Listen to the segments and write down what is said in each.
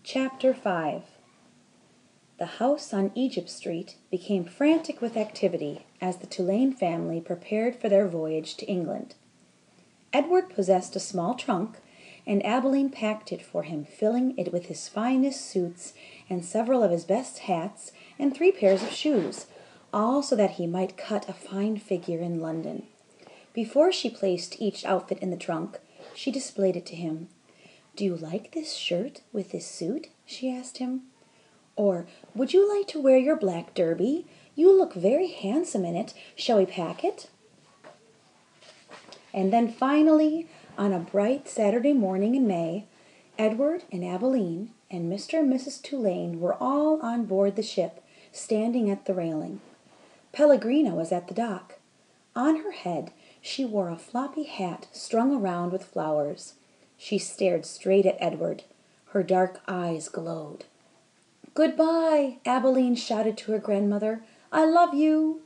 Chapter 5. The house on Egypt Street became frantic with activity as the Tulane family prepared for their voyage to England. Edward possessed a small trunk, and Abilene packed it for him, filling it with his finest suits and several of his best hats and 3 pairs of shoes, all so that he might cut a fine figure in London. Before she placed each outfit in the trunk, she displayed it to him. "Do you like this shirt with this suit?" she asked him. "Or, would you like to wear your black derby? You look very handsome in it. Shall we pack it?" And then finally, on a bright Saturday morning in May, Edward and Abilene and Mr. and Mrs. Tulane were all on board the ship, standing at the railing. Pellegrina was at the dock. On her head she wore a floppy hat strung around with flowers. She stared straight at Edward. Her dark eyes glowed. "Goodbye," Abilene shouted to her grandmother. "I love you."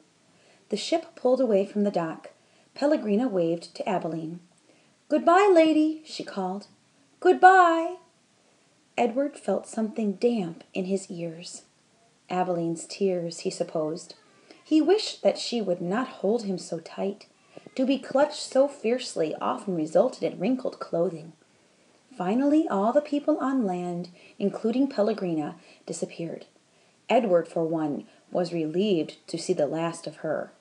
The ship pulled away from the dock. Pellegrina waved to Abilene. "Goodbye, lady," she called. "Goodbye." Edward felt something damp in his ears. Abilene's tears, he supposed. He wished that she would not hold him so tight. To be clutched so fiercely often resulted in wrinkled clothing. Finally, all the people on land, including Pellegrina, disappeared. Edward, for one, was relieved to see the last of her.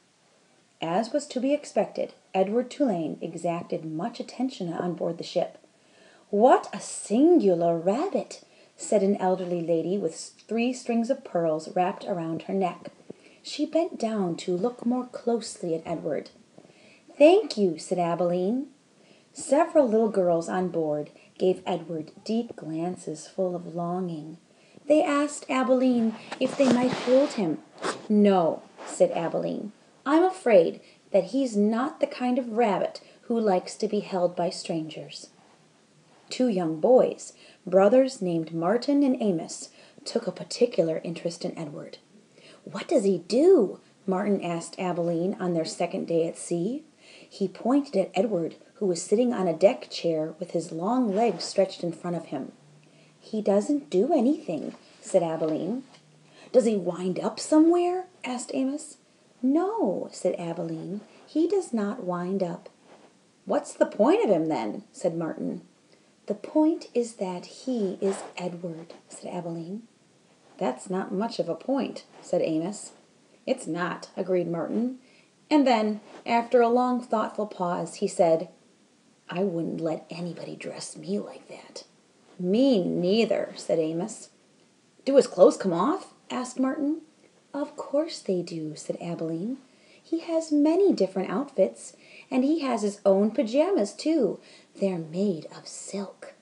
As was to be expected, Edward Tulane exacted much attention on board the ship. "What a singular rabbit!" said an elderly lady with 3 strings of pearls wrapped around her neck. She bent down to look more closely at Edward. "Thank you," said Abilene. Several little girls on board gave Edward deep glances full of longing. They asked Abilene if they might hold him. "No," said Abilene. "I'm afraid that he's not the kind of rabbit who likes to be held by strangers." 2 young boys, brothers named Martin and Amos, took a particular interest in Edward. "What does he do?" Martin asked Abilene on their second day at sea. He pointed at Edward, who was sitting on a deck chair with his long legs stretched in front of him. "He doesn't do anything," said Abilene. "Does he wind up somewhere?" asked Amos. "No," said Abilene, "he does not wind up." "What's the point of him, then?" said Martin. "The point is that he is Edward," said Abilene. "That's not much of a point," said Amos. "It's not," agreed Martin. And then, after a long thoughtful pause, he said, "I wouldn't let anybody dress me like that." "Me neither," said Amos. "Do his clothes come off?" asked Martin. "Of course they do," said Abilene. "He has many different outfits, and he has his own pajamas, too. They're made of silk."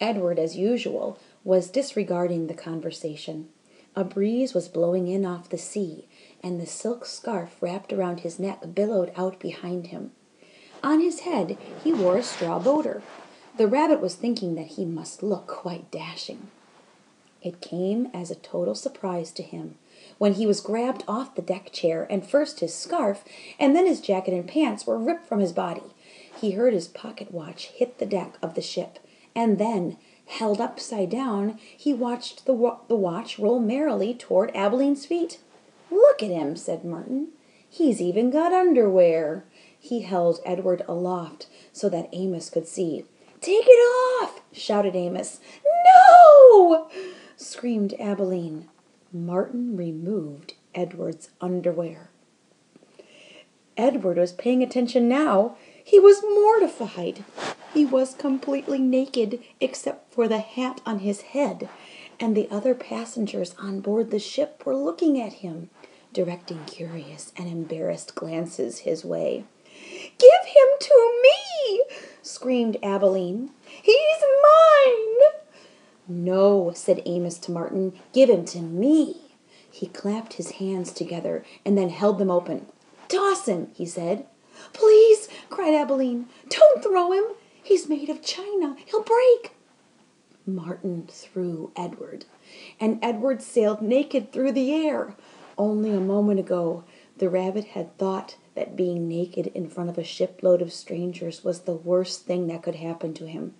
Edward, as usual, was disregarding the conversation. A breeze was blowing in off the sea, and the silk scarf wrapped around his neck billowed out behind him. On his head he wore a straw boater. The rabbit was thinking that he must look quite dashing. It came as a total surprise to him when he was grabbed off the deck chair, and first his scarf and then his jacket and pants were ripped from his body. He heard his pocket watch hit the deck of the ship, and then, held upside down, he watched the watch roll merrily toward Abilene's feet. "Look at him," said Martin. "He's even got underwear." He held Edward aloft so that Amos could see. "Take it off!" shouted Amos. "No!" screamed Abilene. Martin removed Edward's underwear. Edward was paying attention now. He was mortified. He was completely naked except for the hat on his head, and the other passengers on board the ship were looking at him, directing curious and embarrassed glances his way. "Give him to me!" screamed Abilene. "He's mine!" "No," said Amos to Martin. "Give him to me." He clapped his hands together and then held them open. "Toss him," he said. "Please," cried Abilene. "Don't throw him. He's made of china. He'll break." Martin threw Edward, and Edward sailed naked through the air. Only a moment ago, the rabbit had thought that being naked in front of a shipload of strangers was the worst thing that could happen to him.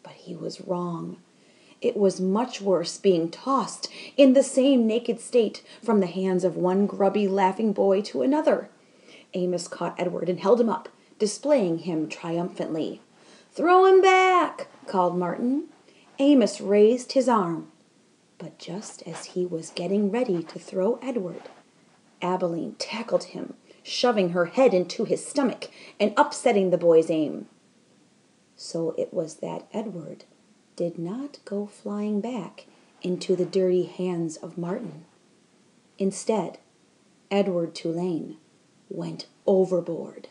But he was wrong. It was much worse being tossed in the same naked state from the hands of one grubby, laughing boy to another. Amos caught Edward and held him up, displaying him triumphantly. "Throw him back!" called Martin. Amos raised his arm, but just as he was getting ready to throw Edward, Abilene tackled him, shoving her head into his stomach and upsetting the boy's aim. So it was that Edward did not go flying back into the dirty hands of Martin. Instead, Edward Tulane went overboard.